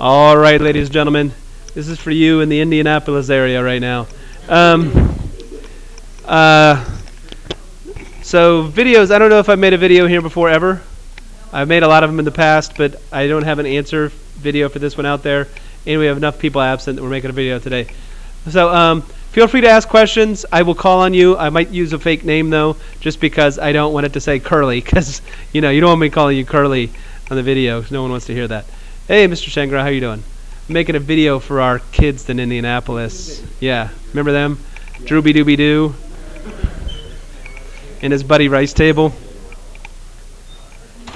All right, ladies and gentlemen, this is for you in the Indianapolis area right now. So videos, I don't know if I've made a video here before ever. I've made a lot of them in the past, but I don't have an answer video for this one out there. And we have enough people absent that we're making a video today. So feel free to ask questions. I will call on you. I might use a fake name, though, just because I don't want it to say Curly, because you don't want me calling you Curly on the video. No one wants to hear that. Hey, Mr. Shangra, how you doing? I'm making a video for our kids in Indianapolis. Yeah, remember them? Yeah. Drooby Dooby Doo. And his buddy Rice Table.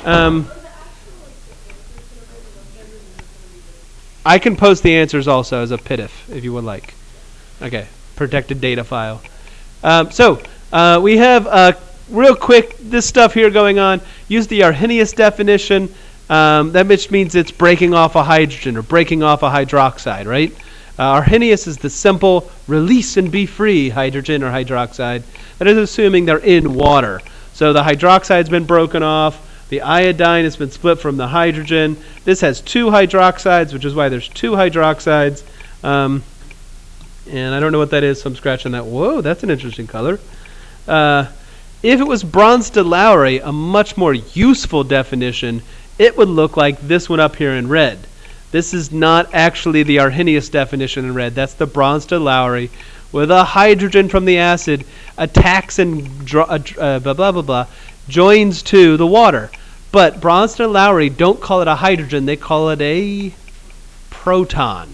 I can post the answers also as a PIDF if you would like. Okay, protected data file. We have real quick this stuff here going on. Use the Arrhenius definition. That which means it's breaking off a hydrogen or breaking off a hydroxide, right? Arrhenius is the simple release and be free hydrogen or hydroxide. That is assuming they're in water. So the hydroxide's been broken off. The iodine has been split from the hydrogen. This has two hydroxides, which is why there's two hydroxides. And I don't know what that is, so I'm scratching that. Whoa, that's an interesting color. If it was Bronsted-Lowry, a much more useful definition, it would look like this one up here in red. This is not actually the Arrhenius definition in red. That's the Bronsted-Lowry, where the hydrogen from the acid attacks and joins to the water. But Bronsted-Lowry don't call it a hydrogen. They call it a proton.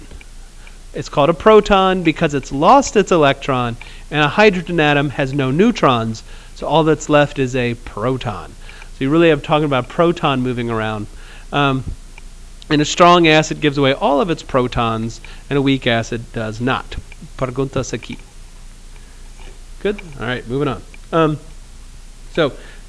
It's called a proton because it's lost its electron, and a hydrogen atom has no neutrons, so all that's left is a proton. So you really have talking about proton moving around. And a strong acid gives away all of its protons, and a weak acid does not. Perguntas aqui. Good? All right, moving on.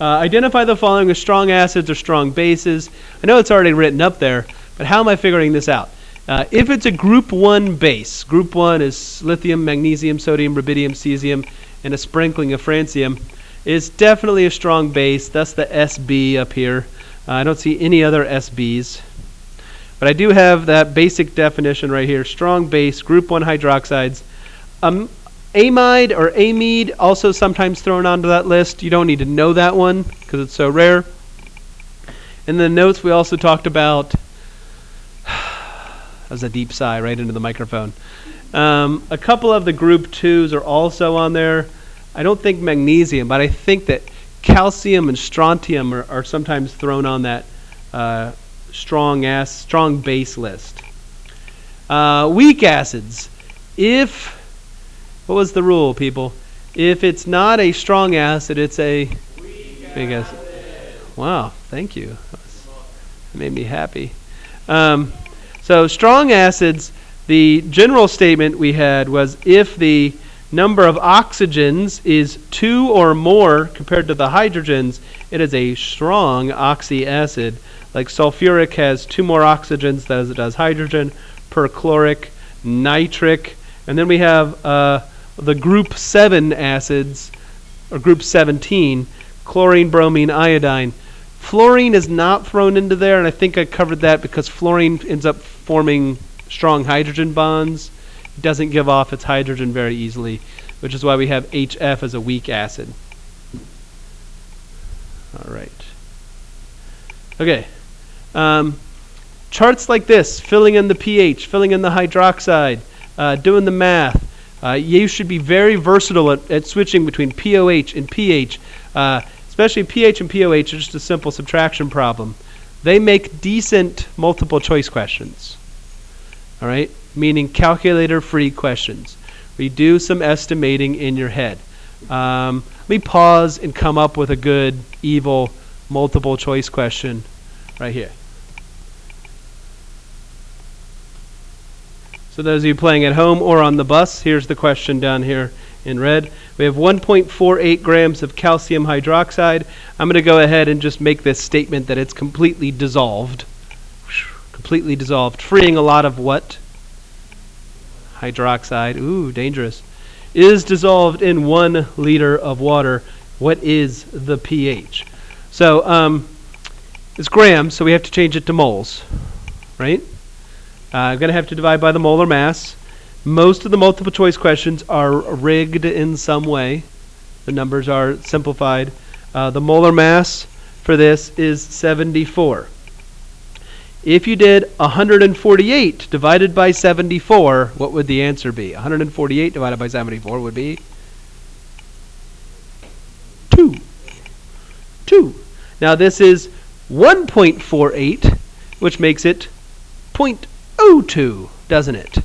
Identify the following as strong acids or strong bases. I know it's already written up there, but how am I figuring this out? If it's a group 1 base, group 1 is lithium, magnesium, sodium, rubidium, cesium, and a sprinkling of francium, is definitely a strong base. That's the SB up here. I don't see any other SBs. But I do have that basic definition right here. Strong base, group 1 hydroxides. Amide or amide, also sometimes thrown onto that list. You don't need to know that one because it's so rare. In the notes, we also talked about... That was a deep sigh right into the microphone. A couple of the group 2s are also on there. I don't think magnesium, but I think that calcium and strontium are sometimes thrown on that strong base list. Weak acids. What was the rule, people? If it's not a strong acid, it's a weak acid. Wow, thank you. That made me happy. So strong acids, the general statement we had was if the number of oxygens is 2 or more compared to the hydrogens, it is a strong oxy acid. Like sulfuric has 2 more oxygens than it does hydrogen, perchloric, nitric, and then we have the group 7 acids, or group 17, chlorine, bromine, iodine. Fluorine is not thrown into there, and I think I covered that because fluorine ends up forming strong hydrogen bonds. It doesn't give off its hydrogen very easily, which is why we have HF as a weak acid. All right. Okay. Charts like this, filling in the pH, filling in the hydroxide, doing the math. You should be very versatile at switching between POH and pH. Especially pH and POH are just a simple subtraction problem. They make decent multiple choice questions. All right? Meaning calculator-free questions. We do some estimating in your head. Let me pause and come up with a good, evil, multiple choice question right here. So those of you playing at home or on the bus, here's the question down here in red. We have 1.48 grams of calcium hydroxide. I'm going to go ahead and just make this statement that it's completely dissolved. Completely dissolved. Freeing a lot of what? Hydroxide. Ooh, dangerous. Is dissolved in 1 liter of water. What is the pH? So it's grams, so we have to change it to moles, right? I'm going to have to divide by the molar mass. Most of the multiple choice questions are rigged in some way. The numbers are simplified. The molar mass for this is 74. If you did 148 divided by 74, what would the answer be? 148 divided by 74 would be 2. 2. Now this is 1.48, which makes it 0.02, doesn't it?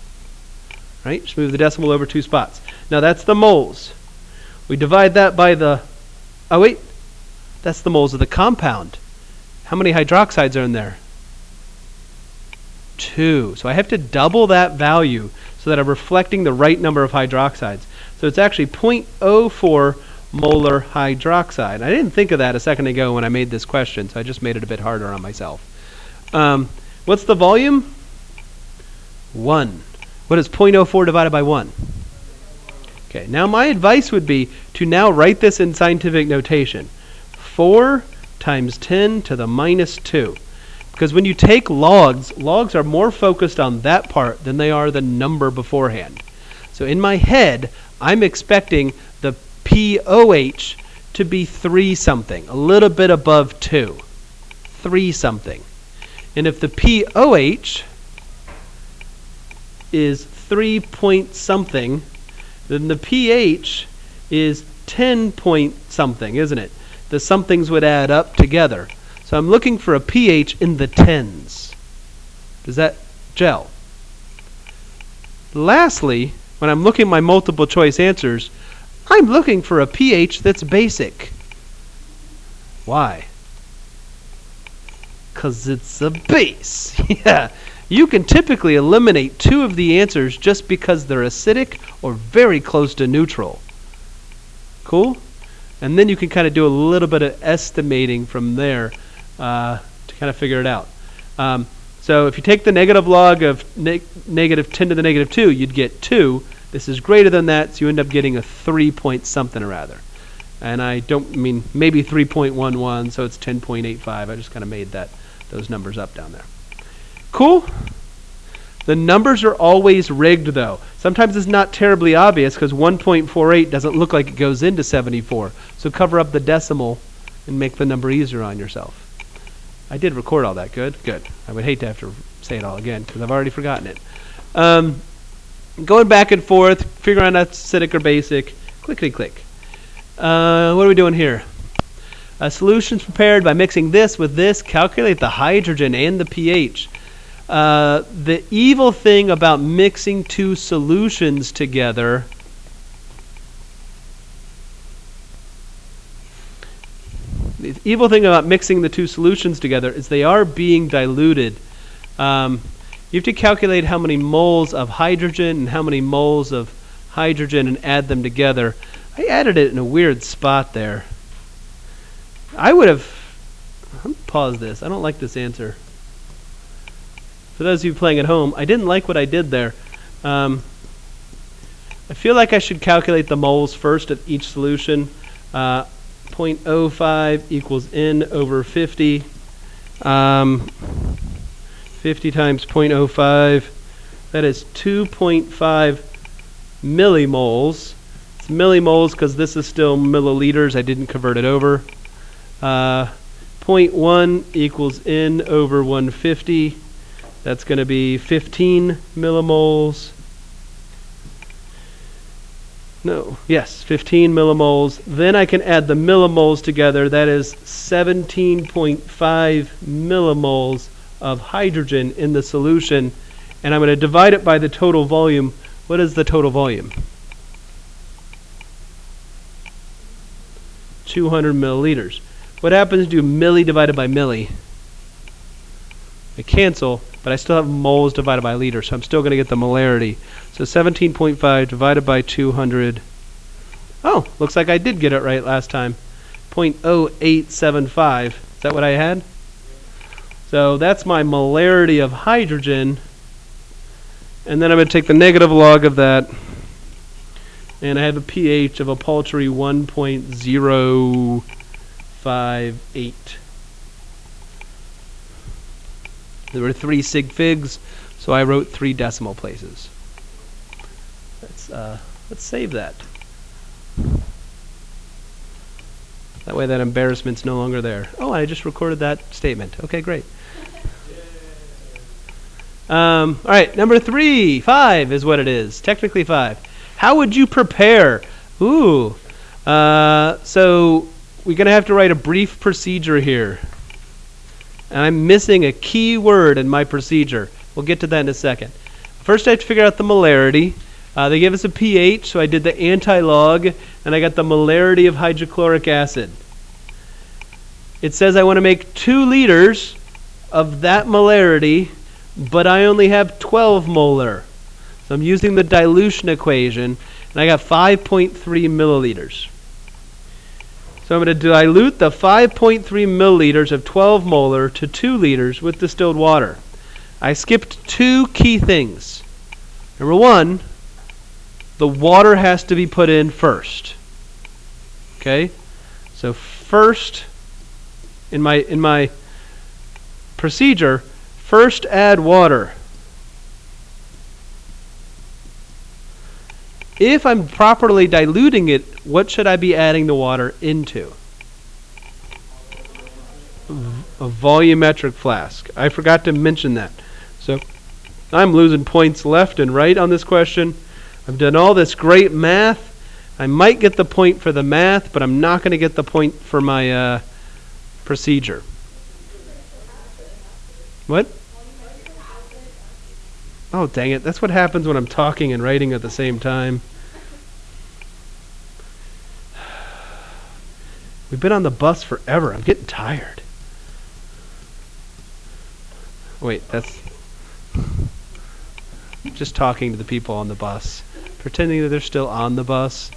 Right? Just move the decimal over 2 spots. Now that's the moles. We divide that by the... Oh wait, that's the moles of the compound. How many hydroxides are in there? 2. So I have to double that value so that I'm reflecting the right number of hydroxides. So it's actually 0.04 molar hydroxide. I didn't think of that a second ago when I made this question, so I just made it a bit harder on myself. What's the volume? 1. What is 0.04 divided by 1? Okay, now my advice would be to now write this in scientific notation. 4 times 10 to the minus 2. Because when you take logs, logs are more focused on that part than they are the number beforehand. So in my head, I'm expecting the POH to be 3 something, a little bit above 2. 3 something. And if the POH is 3 point something, then the pH is 10 point something, isn't it? The somethings would add up together. So I'm looking for a pH in the 10s. Does that gel? Lastly, when I'm looking at my multiple choice answers, I'm looking for a pH that's basic. Why? Because it's a base. Yeah. You can typically eliminate 2 of the answers just because they're acidic or very close to neutral. Cool? And then you can kind of do a little bit of estimating from there to kind of figure it out. So if you take the negative log of negative 10 to the negative 2, you'd get 2. This is greater than that, so you end up getting a 3 point something or other. And I don't mean maybe 3.11, so it's 10.85. I just kind of made those numbers up down there. Cool? The numbers are always rigged, though. Sometimes it's not terribly obvious because 1.48 doesn't look like it goes into 74. So cover up the decimal and make the number easier on yourself. I did record all that. Good? Good. I would hate to have to say it all again because I've already forgotten it. Going back and forth, figuring out acidic or basic. Clickety click. What are we doing here? Solutions prepared by mixing this with this. Calculate the hydrogen and the pH. The evil thing about mixing 2 solutions together the evil thing about mixing the 2 solutions together is they are being diluted. You have to calculate how many moles of hydrogen and how many moles of hydrogen and add them together. I added it in a weird spot there. Let me pause this. I don't like this answer. For those of you playing at home, I didn't like what I did there. I feel like I should calculate the moles first of each solution. 0.05 equals N over 50. 50 times 0.05. That is 2.5 millimoles. It's millimoles because this is still milliliters. I didn't convert it over. 0.1 equals N over 150. That's going to be 15 millimoles. No, yes, 15 millimoles. Then I can add the millimoles together. That is 17.5 millimoles of hydrogen in the solution. And I'm going to divide it by the total volume. What is the total volume? 200 milliliters. What happens to milli divided by milli? I cancel, but I still have moles divided by liter, so I'm still going to get the molarity. So 17.5 divided by 200. Oh, looks like I did get it right last time. 0.0875. Is that what I had? So that's my molarity of hydrogen. And then I'm going to take the negative log of that. And I have a pH of a paltry 1.058. There were 3 sig figs, so I wrote 3 decimal places. Let's save that. That way that embarrassment's no longer there. Oh, I just recorded that statement. Okay, great. All right, number 3, 5 is what it is. Technically 5. How would you prepare? Ooh. So we're going to have to write a brief procedure here. And I'm missing a key word in my procedure. We'll get to that in a second. First, I have to figure out the molarity. They gave us a pH, so I did the anti-log, and I got the molarity of hydrochloric acid. It says I want to make 2 liters of that molarity, but I only have 12 molar. So I'm using the dilution equation, and I got 5.3 milliliters. So I'm going to dilute the 5.3 milliliters of 12 molar to 2 liters with distilled water. I skipped 2 key things. Number 1, the water has to be put in first. Okay? So first, in my procedure, first add water. If I'm properly diluting it, what should I be adding the water into? A volumetric flask. I forgot to mention that. So I'm losing points left and right on this question. I've done all this great math. I might get the point for the math, but I'm not going to get the point for my procedure. What? Oh, dang it. That's what happens when I'm talking and writing at the same time. We've been on the bus forever. I'm getting tired. Wait, that's just talking to the people on the bus, pretending that they're still on the bus.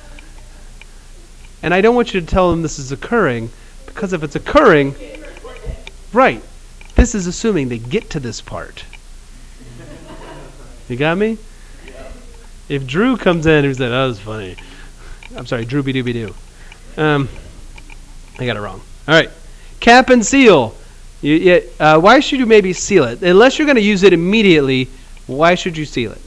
And I don't want you to tell them this is occurring, because if it's occurring, right, this is assuming they get to this part. You got me? If Drew comes in and said, "Oh, that was funny." I'm sorry, Drooby-Dooby-Doo. I got it wrong. All right. Cap and seal. Why should you maybe seal it? Unless you're going to use it immediately, why should you seal it?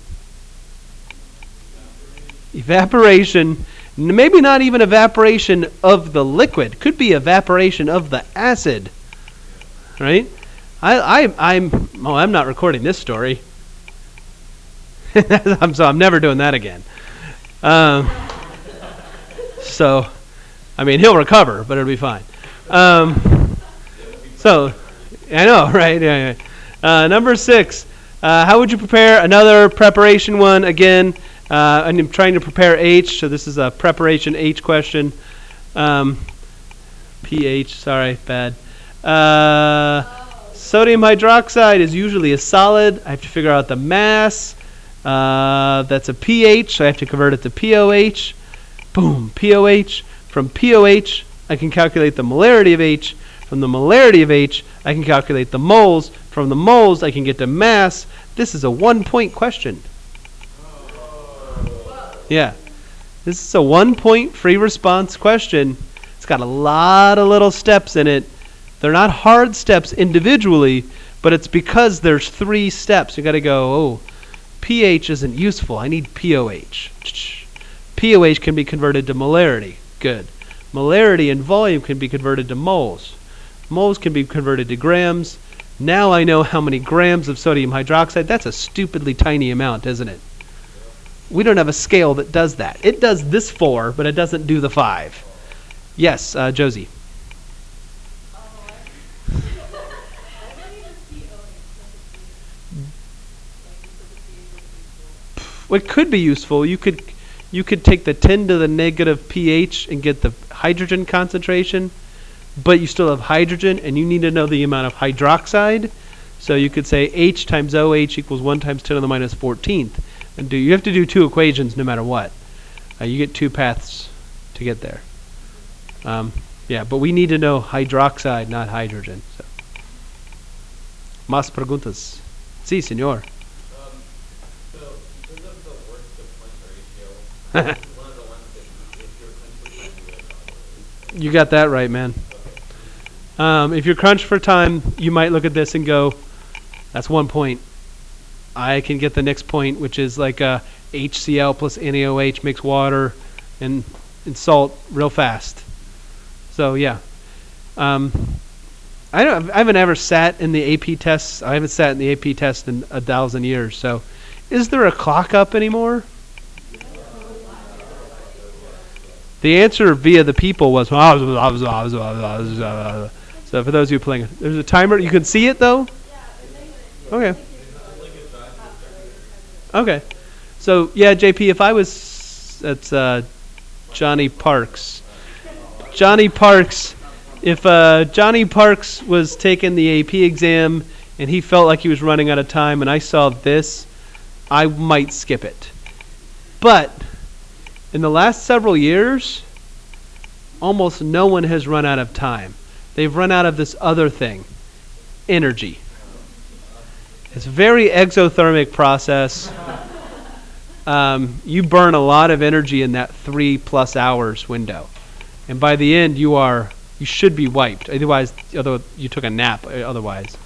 Evaporation. Maybe not even evaporation of the liquid. Could be evaporation of the acid. Right? I'm not recording this story. I'm never doing that again. So, I mean, he'll recover, but it'll be fine. So, I know, right? Yeah. Number 6. How would you prepare? Another preparation one. Again, I'm trying to prepare H, so this is a preparation H question. pH, sorry, bad. Sodium hydroxide is usually a solid. I have to figure out the mass. That's a pH, so I have to convert it to POH. Boom, POH. From POH, I can calculate the molarity of H. From the molarity of H, I can calculate the moles. From the moles, I can get to mass. This is a 1-point question. Yeah. This is a 1-point free response question. It's got a lot of little steps in it. They're not hard steps individually, but it's because there's 3 steps. You got to go, oh, pH isn't useful. I need POH. POH can be converted to molarity. Good. Molarity and volume can be converted to moles. Moles can be converted to grams. Now I know how many grams of sodium hydroxide. That's a stupidly tiny amount, isn't it? We don't have a scale that does that. It does this 4, but it doesn't do the 5. Yes, Josie. What could be useful, you could take the 10 to the negative pH and get the hydrogen concentration, but you still have hydrogen, and you need to know the amount of hydroxide. So you could say H times OH equals 1 times 10 to the minus 14th. And you have to do 2 equations no matter what. You get 2 paths to get there. Yeah, but we need to know hydroxide, not hydrogen. So. Más preguntas. Sí, señor. You got that right, man. If you're crunched for time, you might look at this and go, That's 1 point. I can get the next point, which is like HCl plus NaOH makes water and salt real fast. So yeah. I haven't ever sat in the AP tests. I haven't sat in the AP test in 1,000 years. So is there a clock up anymore? The answer via the people was, so for those of you playing, there's a timer. You can see it though? Okay. Okay. So yeah, JP, if I was, that's Johnny Parks. Johnny Parks, if Johnny Parks was taking the AP exam and he felt like he was running out of time and I saw this, I might skip it. But in the last several years, almost no one has run out of time. They've run out of this other thing, energy. It's a very exothermic process. You burn a lot of energy in that 3+ hours window. And by the end, you should be wiped. Otherwise, although you took a nap otherwise.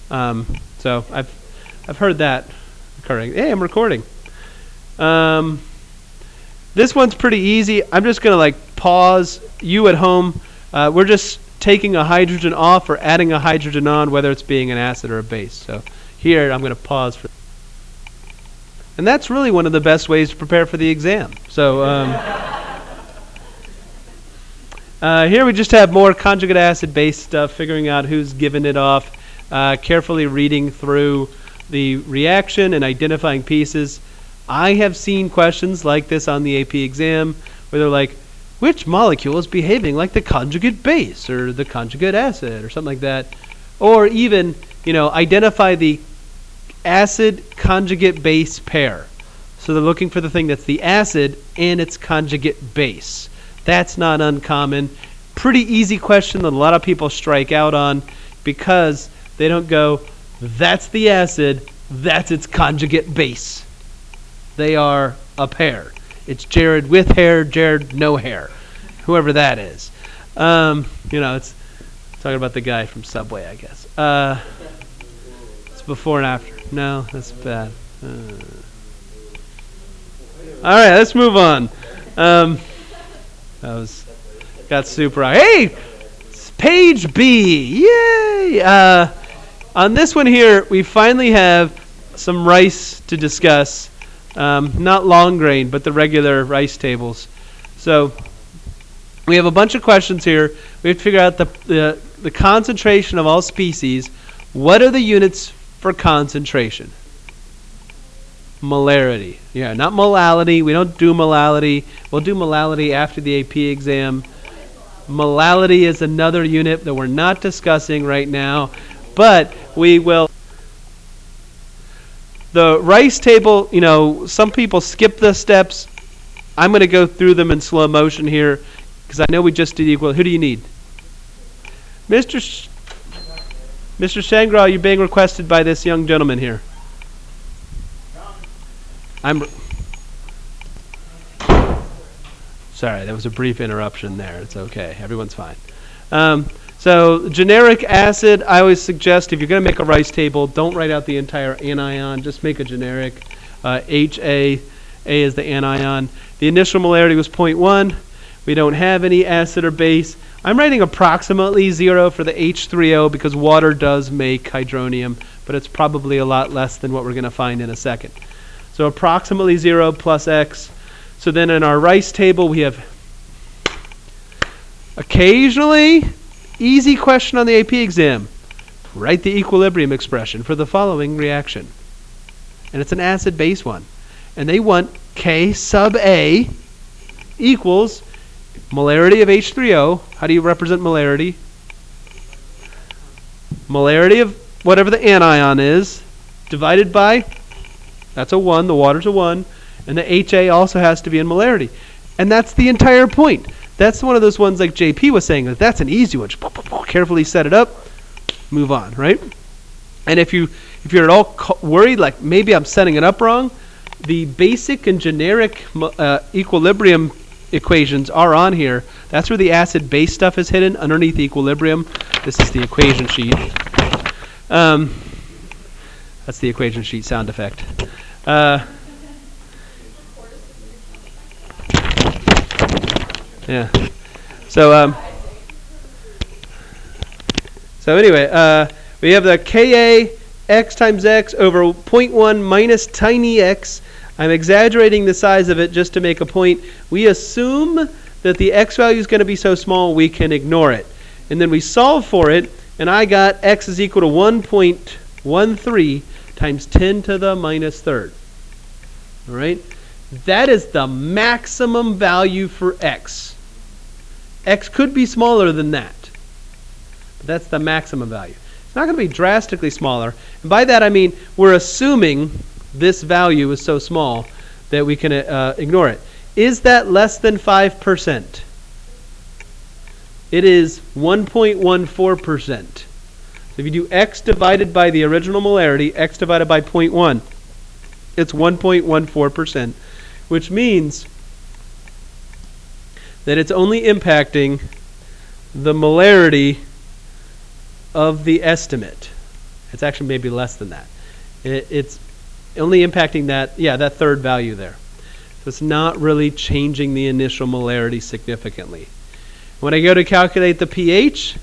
So I've heard that occurring. Hey, I'm recording. This one's pretty easy. I'm just going to pause. You at home, we're just taking a hydrogen off or adding a hydrogen on, whether it's being an acid or a base. So here, I'm going to pause for. And that's really one of the best ways to prepare for the exam. So here we just have more conjugate acid-based stuff, figuring out who's given it off, carefully reading through the reaction and identifying pieces. I have seen questions like this on the AP exam where they're like, which molecule is behaving like the conjugate base or the conjugate acid or something like that? Or even, identify the acid conjugate base pair. So they're looking for the thing that's the acid and its conjugate base. That's not uncommon. Pretty easy question that a lot of people strike out on because they don't go, that's the acid, that's its conjugate base. They are a pair. It's Jared with hair, Jared no hair, whoever that is. It's talking about the guy from Subway, I guess. It's before and after. No, that's bad. All right, let's move on. Got super. Hey, it's page B. Yay! On this one here, we finally have some rice to discuss. Not long grain, but the regular rice tables. So we have a bunch of questions here. We have to figure out the concentration of all species. What are the units for concentration? Molarity. Yeah, not molality. We don't do molality. We'll do molality after the AP exam. Molality is another unit that we're not discussing right now, but we will. The rice table, some people skip the steps. I'm going to go through them in slow motion here because I know we just did equal. Who do you need? Mr. Shangra, you're being requested by this young gentleman here. Sorry, that was a brief interruption there. It's okay. Everyone's fine. So generic acid, I always suggest if you're going to make a rice table, don't write out the entire anion. Just make a generic. HA, A is the anion. The initial molarity was 0.1. We don't have any acid or base. I'm writing approximately 0 for the H3O because water does make hydronium, but it's probably a lot less than what we're going to find in a second. So approximately 0 plus X. So then in our rice table, we have occasionally, easy question on the AP exam. Write the equilibrium expression for the following reaction. And it's an acid-base one. And they want K sub A equals molarity of H3O. How do you represent molarity? Molarity of whatever the anion is divided by, that's a 1, the water's a 1, and the HA also has to be in molarity. And that's the entire point. That's one of those ones like JP was saying, that's an easy one. Just carefully set it up, move on, right? And if you're at all worried, like maybe I'm setting it up wrong, the basic and generic equilibrium equations are on here. That's where the acid-base stuff is hidden underneath the equilibrium. This is the equation sheet. That's the equation sheet sound effect. Yeah. So anyway, we have the Ka x times x over 0.1 minus tiny x. I'm exaggerating the size of it just to make a point. We assume that the x value is going to be so small we can ignore it. And then we solve for it, and I got x is equal to 1.13 times 10 to the minus third. All right? That is the maximum value for x. X could be smaller than that. But that's the maximum value. It's not going to be drastically smaller. And by that I mean we're assuming this value is so small that we can ignore it. Is that less than 5%? It is 1.14%. So if you do x divided by the original molarity, x divided by 0.1, it's 1.14%, which means that it's only impacting the molarity of the estimate. It's actually maybe less than that. It's only impacting that, that third value there. So it's not really changing the initial molarity significantly. When I go to calculate the pH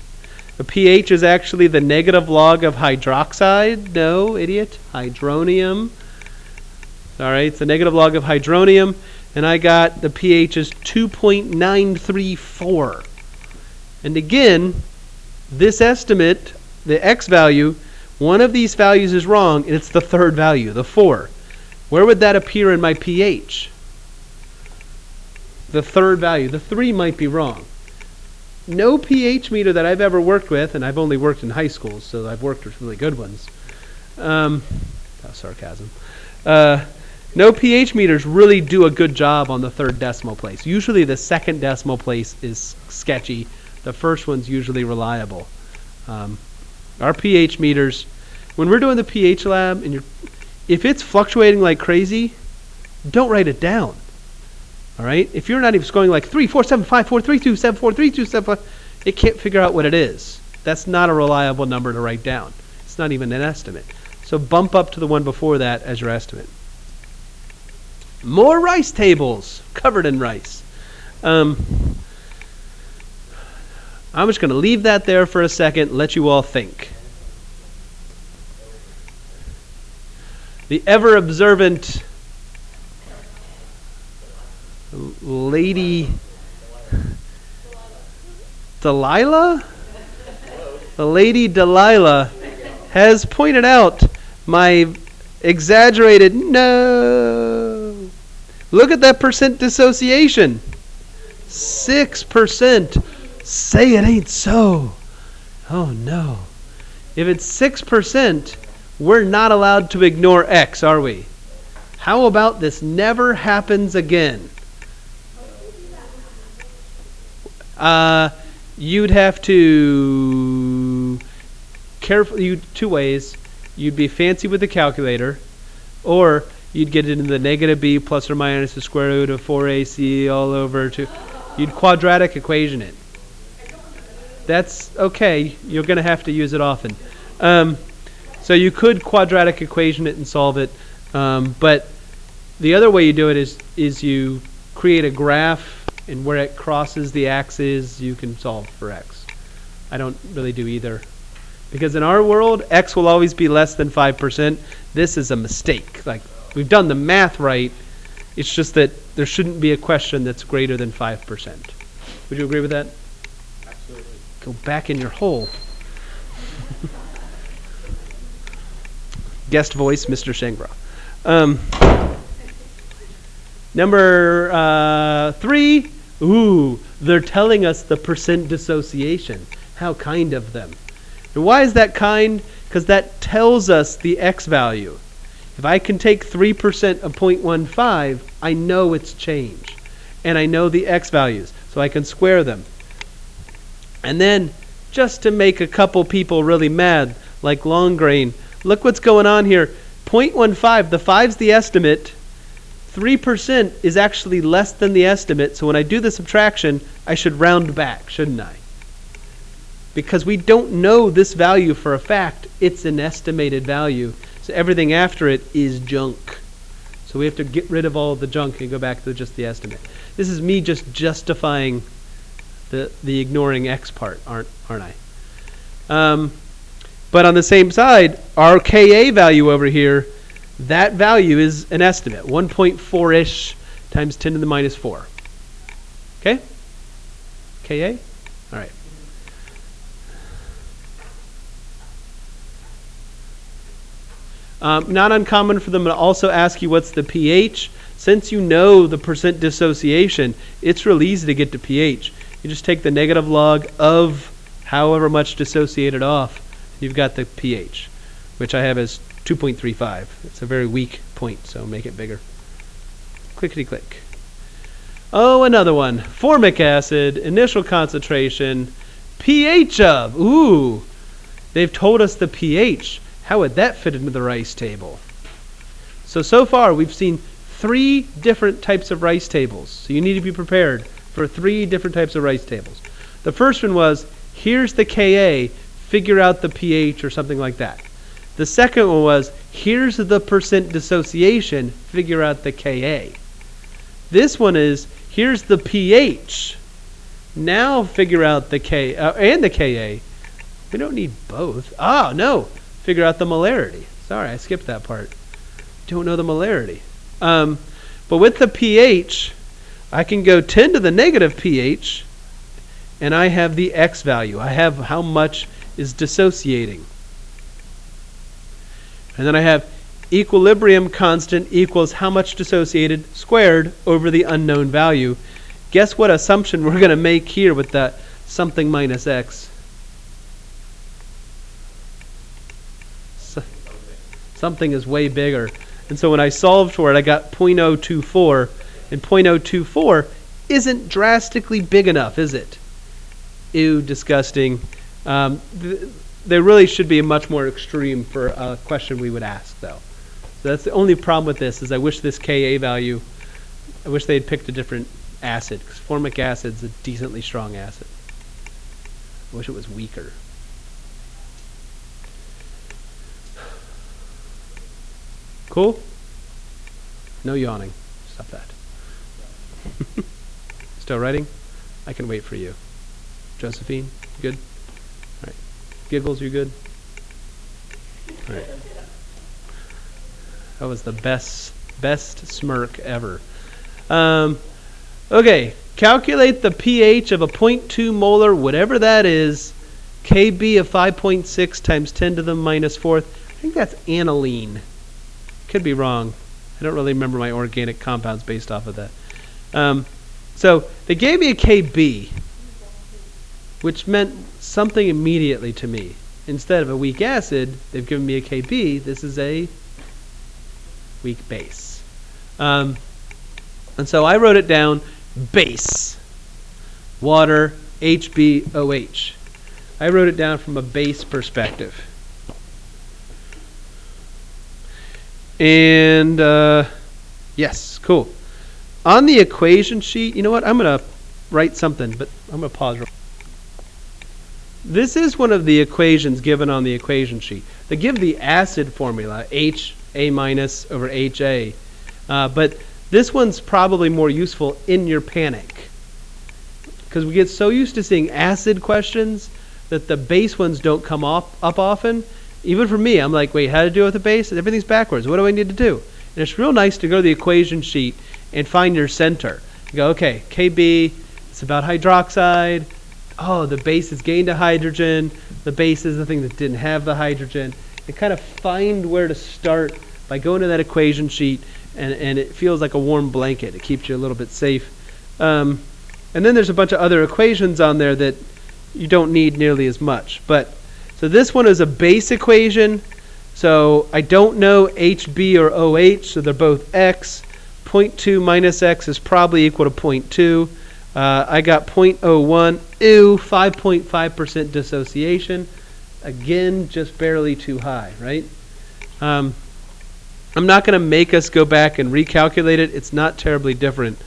is actually the negative log of hydroxide. No, idiot. Hydronium. All right, it's the negative log of hydronium. And I got the pH is 2.934. And again, this estimate, the x value, one of these values is wrong, and it's the third value, the 4. Where would that appear in my pH? The third value. The 3 might be wrong. No pH meter that I've ever worked with, and I've only worked in high schools, so I've worked with really good ones. That was sarcasm. No pH meters really do a good job on the third decimal place. Usually the second decimal place is sketchy. The first one's usually reliable. Our pH meters, when we're doing the pH lab, and if it's fluctuating like crazy, don't write it down. All right? If you're not even going like 3, 4, 7, 5, 4, 3, 2, 7, 4, 3, 2, 7, 5, it can't figure out what it is. That's not a reliable number to write down. It's not even an estimate. So bump up to the one before that as your estimate. More rice tables covered in rice. I'm just going to leave that there for a second, let you all think. The ever observant Lady Delilah? The Lady Delilah has pointed out my exaggerated no. Look at that percent dissociation. 6%. Say it ain't so. Oh no. If it's 6%, we're not allowed to ignore X, are we? How about this never happens again? You'd have to two ways. You'd be fancy with the calculator, or you'd get into the negative b plus or minus the square root of 4ac all over to. You'd quadratic equation it. That's okay. You're going to have to use it often. So you could quadratic equation it and solve it, but the other way you do it is you create a graph, and where it crosses the axis, you can solve for x. I don't really do either. Because in our world, x will always be less than 5%. This is a mistake. Like, we've done the math right. It's just that there shouldn't be a question that's greater than 5%. Would you agree with that? Absolutely. Go back in your hole. Guest voice, Mr. Shangra. Number 3. Ooh, they're telling us the percent dissociation. How kind of them. And why is that kind? Because that tells us the x value. If I can take 3% of 0.15, I know its change. And I know the x values, so I can square them. And then, just to make a couple people really mad, like long grain, look what's going on here. 0.15, the 5's the estimate. 3% is actually less than the estimate, so when I do the subtraction, I should round back, shouldn't I? Because we don't know this value for a fact, it's an estimated value. So everything after it is junk. So we have to get rid of all of the junk and go back to just the estimate. This is me just justifying the ignoring X part, aren't I? But on the same side, our Ka value over here, that value is an estimate, 1.4-ish times 10 to the minus 4. Okay? Ka? All right. Not uncommon for them to also ask you what's the pH. Since you know the percent dissociation, it's real easy to get to pH. You just take the negative log of however much dissociated off. You've got the pH, which I have as 2.35. It's a very weak point, so make it bigger. Clickety click. Oh, another one. Formic acid, initial concentration, pH of. Ooh, they've told us the pH. How would that fit into the rice table? So far we've seen 3 different types of rice tables. So you need to be prepared for 3 different types of rice tables. The first one was, here's the Ka, figure out the pH or something like that. The second one was, here's the percent dissociation, figure out the Ka. This one is, here's the pH. Now figure out the K and the Ka. We don't need both. Ah, no. Figure out the molarity. Sorry, I skipped that part. Don't know the molarity. But with the pH, I can go 10 to the negative pH, and I have the X value. I have how much is dissociating. And then I have equilibrium constant equals how much dissociated squared over the unknown value. Guess what assumption we're going to make here with that something minus X? Something is way bigger. And so when I solved for it, I got 0.024. And 0.024 isn't drastically big enough, is it? Ew, disgusting. There really should be a much more extreme for a question we would ask, though. So that's the only problem with this, is I wish this Ka value, I wish they had picked a different acid, because formic acid's a decently strong acid. I wish it was weaker. Cool? No yawning. Stop that. Still writing? I can wait for you. Josephine, you good? All right. Giggles, you good? All right. That was the best smirk ever. Okay. Calculate the pH of a 0.2 molar, whatever that is, Kb of 5.6 times 10 to the minus 4th. I think that's aniline. Could be wrong. I don't really remember my organic compounds based off of that. So they gave me a Kb, which meant something immediately to me. Instead of a weak acid, they've given me a Kb. This is a weak base. And so I wrote it down, base, water, HbOH. I wrote it down from a base perspective. And yes, cool. On the equation sheet, you know what? I'm going to write something, but I'm going to pause. This is one of the equations given on the equation sheet. They give the acid formula, HA minus over HA. But this one's probably more useful in your panic, because we get so used to seeing acid questions that the base ones don't come up often. Even for me, I'm like, wait, how to deal with the base? Everything's backwards. What do I need to do? And it's real nice to go to the equation sheet and find your center. You go, okay, Kb, it's about hydroxide. Oh, the base has gained a hydrogen. The base is the thing that didn't have the hydrogen. And kind of find where to start by going to that equation sheet, and it feels like a warm blanket. It keeps you a little bit safe. And then there's a bunch of other equations on there that you don't need nearly as much. So this one is a base equation. So I don't know HB or OH, so they're both X. 0.2 minus X is probably equal to 0.2. I got 0.01. Ew, 5.5% dissociation. Again, just barely too high, right? I'm not going to make us go back and recalculate it. It's not terribly different.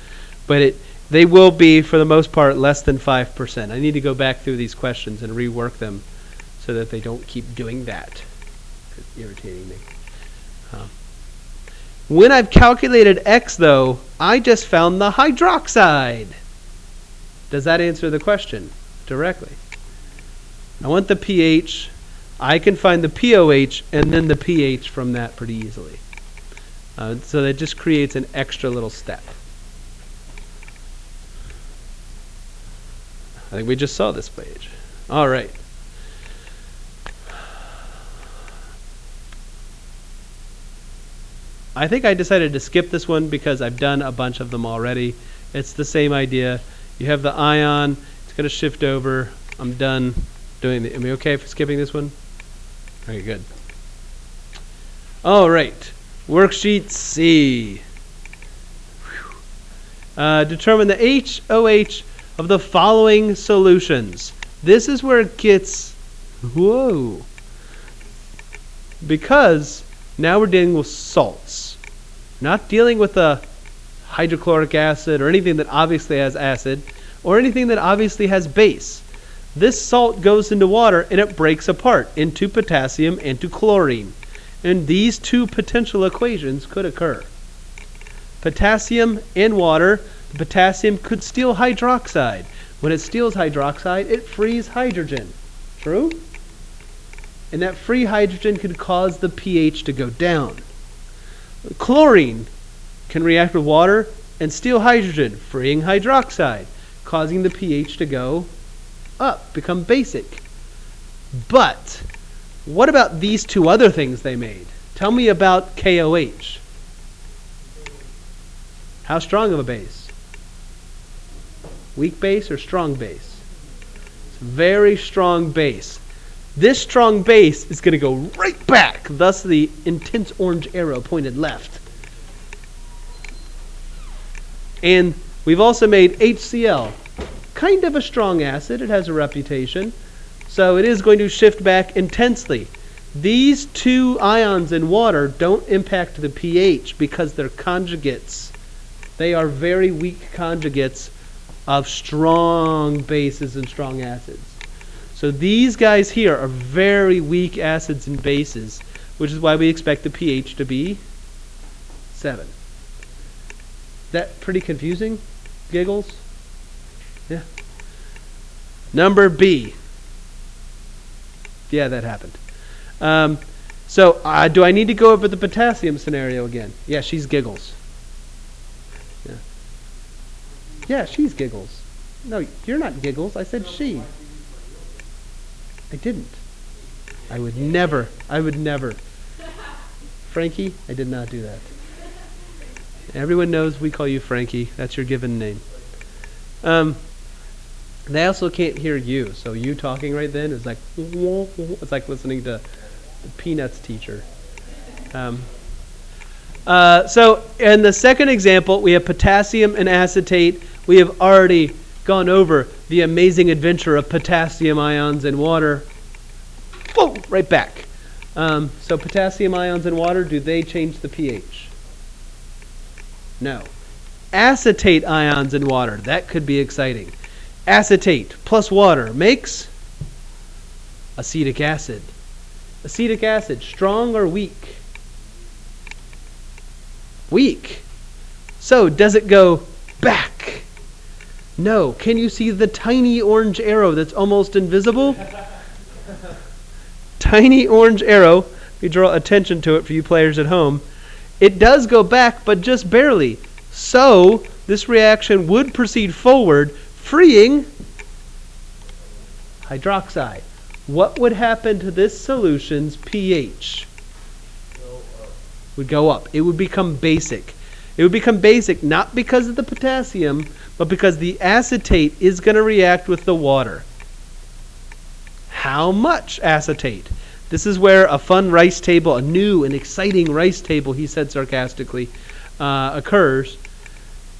But they will be, for the most part, less than 5%. I need to go back through these questions and rework them so that they don't keep doing that. It's irritating me. When I've calculated X, though, I just found the hydroxide. Does that answer the question directly? I want the pH. I can find the POH and then the pH from that pretty easily. So that just creates an extra little step. I think we just saw this page. All right. I think I decided to skip this one because I've done a bunch of them already. It's the same idea. You have the ion. It's going to shift over. I'm done doing it. Am I okay for skipping this one? Very good. All right. Worksheet C. Determine the HOH of the following solutions. This is where it gets, whoa. Because now we're dealing with salts. Not dealing with a hydrochloric acid or anything that obviously has acid or anything that obviously has base. This salt goes into water and it breaks apart into potassium and to chlorine. And these two potential equations could occur. Potassium and water, the potassium could steal hydroxide. When it steals hydroxide, it frees hydrogen. True? And that free hydrogen could cause the pH to go down. Chlorine can react with water and steal hydrogen, freeing hydroxide, causing the pH to go up, become basic. But what about these two other things they made? Tell me about KOH. How strong of a base? Weak base or strong base? It's a very strong base. This strong base is going to go right back, thus the intense orange arrow pointed left. And we've also made HCl, kind of a strong acid. It has a reputation. So it is going to shift back intensely. These two ions in water don't impact the pH because they're conjugates. They are very weak conjugates of strong bases and strong acids. So these guys here are very weak acids and bases, which is why we expect the pH to be 7. Is that pretty confusing? Giggles? Yeah. Number B. Yeah, that happened. So do I need to go over the potassium scenario again? Yeah, she's giggles. Yeah. Yeah, she's giggles. No, you're not giggles. I said she. I didn't. I would never. Frankie, I did not do that. Everyone knows we call you Frankie. That's your given name. They also can't hear you, so you talking right then is like, it's like listening to the Peanuts teacher. So in the second example, we have potassium and acetate. We have already gone over the amazing adventure of potassium ions in water. Whoa, right back. So potassium ions in water, do they change the pH? No. Acetate ions in water, that could be exciting. Acetate plus water makes acetic acid. Acetic acid, strong or weak? Weak. So does it go back? No. Can you see the tiny orange arrow that's almost invisible? Tiny orange arrow. If you draw attention to it for you players at home, it does go back, but just barely. So this reaction would proceed forward, freeing hydroxide. What would happen to this solution's pH? Would go up. It would become basic. It would become basic not because of the potassium, but because the acetate is going to react with the water. How much acetate? This is where a fun rice table, a new and exciting rice table, he said sarcastically, occurs.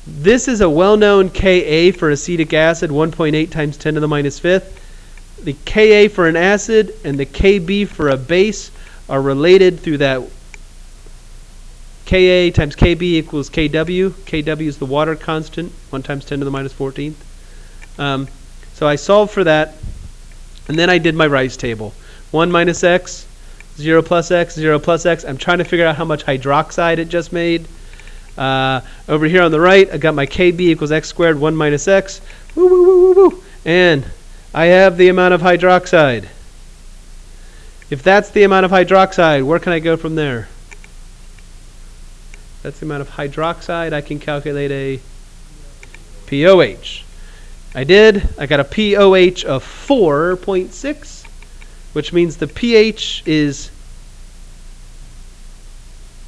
This is a well-known Ka for acetic acid, 1.8 times 10 to the minus fifth. The Ka for an acid and the Kb for a base are related through that Ka times Kb equals Kw. Kw is the water constant, 1 times 10 to the minus 14th. So I solved for that, and then I did my rice table. 1 minus x, 0 plus x, 0 plus x. I'm trying to figure out how much hydroxide it just made. Over here on the right, I got my Kb equals x squared 1 minus x. Woo, woo, woo, woo, woo. And I have the amount of hydroxide. If that's the amount of hydroxide, where can I go from there? That's the amount of hydroxide. I can calculate a POH. I did. I got a POH of 4.6, which means the pH is,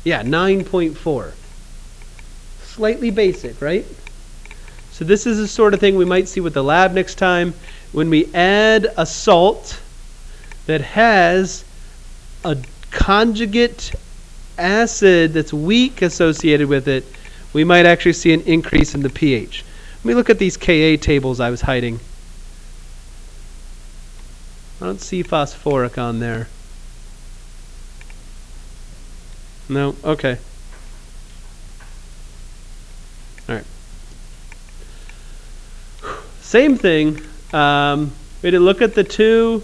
9.4. Slightly basic, right? So this is the sort of thing we might see with the lab next time. When we add a salt that has a conjugate acid that's weak associated with it, we might actually see an increase in the pH. Let me look at these Ka tables I was hiding. I don't see phosphoric on there. No? Okay. Alright. Same thing. We had to look at the two.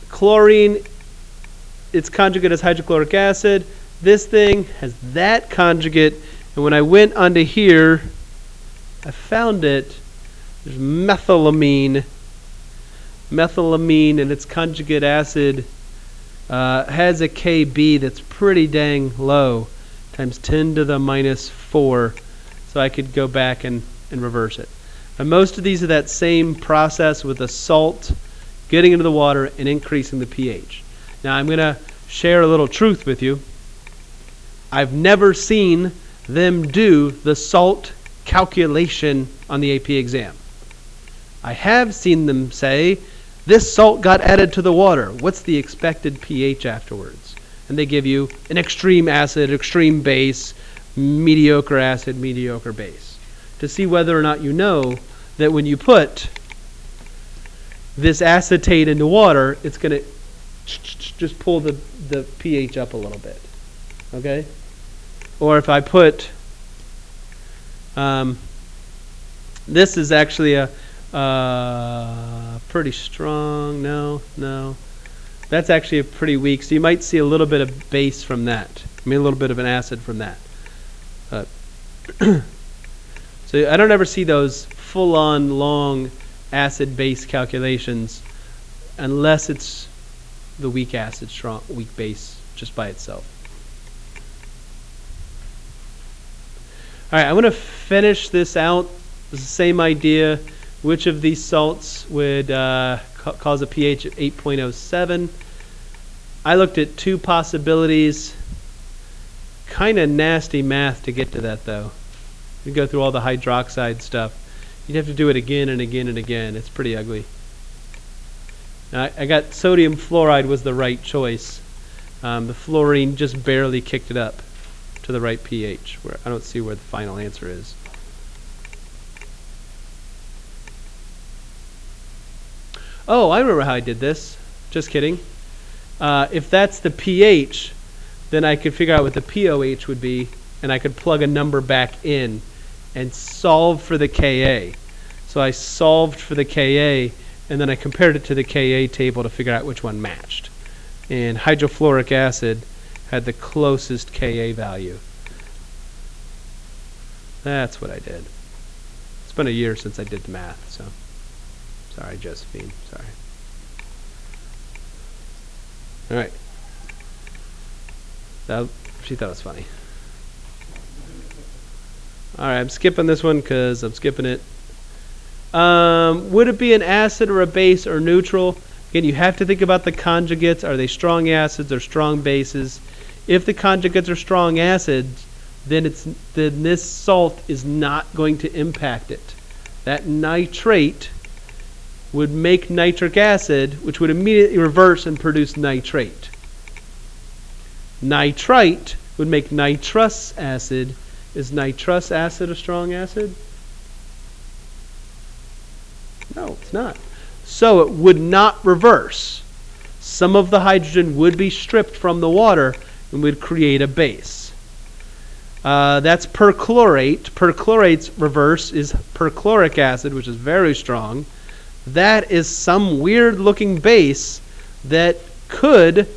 Chlorine, its conjugate is hydrochloric acid. This thing has that conjugate. And when I went onto here, I found it. There's methylamine. Methylamine and its conjugate acid has a Kb that's pretty dang low, times 10 to the minus 4. So I could go back and reverse it. And most of these are that same process with the salt getting into the water and increasing the pH. Now I'm going to share a little truth with you. I've never seen them do the salt calculation on the AP exam. I have seen them say, this salt got added to the water. What's the expected pH afterwards? And they give you an extreme acid, extreme base, mediocre acid, mediocre base, to see whether or not you know that when you put this acetate into water, it's going to just pull the pH up a little bit. Okay? Or if I put, this is actually a pretty strong, no. That's actually a pretty weak, so you might see a little bit of base from that. I mean a little bit of an acid from that. So I don't ever see those full-on long acid-base calculations unless it's the weak acid, strong, weak base just by itself. All right, I'm going to finish this out. It's the same idea. Which of these salts would cause a pH of 8.07? I looked at two possibilities. Kind of nasty math to get to that, though. You go through all the hydroxide stuff. You'd have to do it again and again and again. It's pretty ugly. Now, I got sodium fluoride was the right choice. The fluorine just barely kicked it up to the right pH. Where I don't see where the final answer is. Oh, I remember how I did this. Just kidding. If that's the pH, then I could figure out what the POH would be, and I could plug a number back in and solve for the Ka. So I solved for the Ka, and then I compared it to the Ka table to figure out which one matched. And hydrofluoric acid had the closest Ka value. That's what I did. It's been a year since I did the math, so sorry, Josephine. Sorry. All right. She thought it was funny. All right, I'm skipping this one because I'm skipping it. Would it be an acid or a base or neutral? Again, you have to think about the conjugates. Are they strong acids or strong bases? If the conjugates are strong acids, then this salt is not going to impact it. That nitrate would make nitric acid, which would immediately reverse and produce nitrate. Nitrite would make nitrous acid. Is nitrous acid a strong acid? No, it's not. So it would not reverse. Some of the hydrogen would be stripped from the water and would create a base. That's perchlorate. Perchlorate's reverse is perchloric acid, which is very strong. That is some weird looking base that could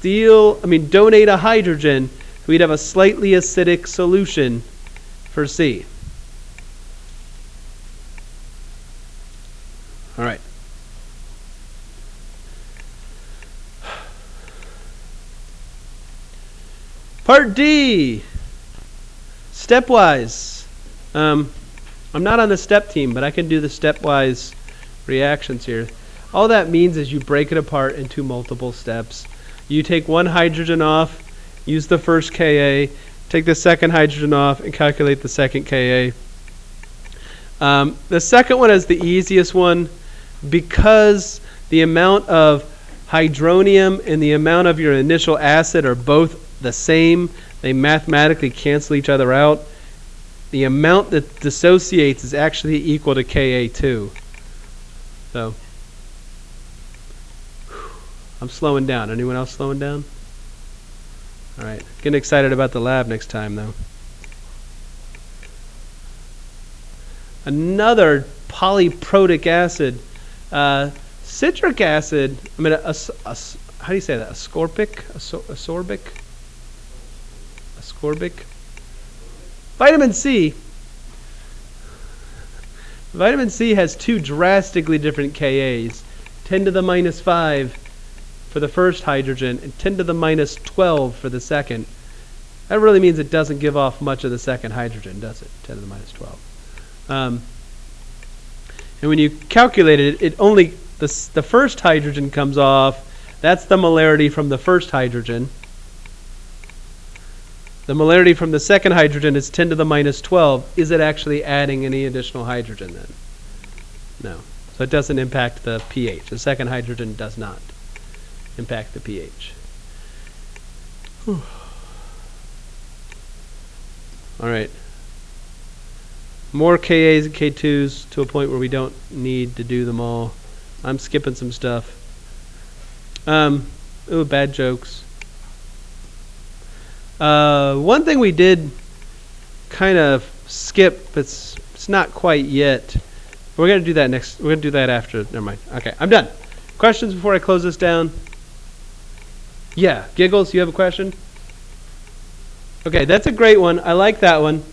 donate a hydrogen, we'd have a slightly acidic solution for C. All right. Part D, stepwise. I'm not on the step team, but I can do the stepwise reactions here. All that means is you break it apart into multiple steps. You take one hydrogen off, use the first Ka, take the second hydrogen off, and calculate the second Ka. The second one is the easiest one because the amount of hydronium and the amount of your initial acid are both the same. They mathematically cancel each other out. The amount that dissociates is actually equal to Ka2. So, I'm slowing down. Anyone else slowing down? All right. Getting excited about the lab next time, though. Another polyprotic acid. Citric acid, how do you say that? Ascorbic? Ascorbic? Vitamin C. Vitamin C has two drastically different Kas. 10 to the minus 5 for the first hydrogen and 10 to the minus 12 for the second. That really means it doesn't give off much of the second hydrogen, does it? 10 to the minus 12. And when you calculate it, the first hydrogen comes off. That's the molarity from the first hydrogen. The molarity from the second hydrogen is 10 to the minus 12. Is it actually adding any additional hydrogen then? No. So it doesn't impact the pH. The second hydrogen does not impact the pH. Whew. All right. More Kas and K2s to a point where we don't need to do them all. I'm skipping some stuff. Bad jokes. One thing we did kind of skip, but it's not quite yet. We're going to do that next. We're going to do that after. Never mind. Okay, I'm done. Questions before I close this down? Yeah, Giggles, you have a question? Okay, that's a great one. I like that one.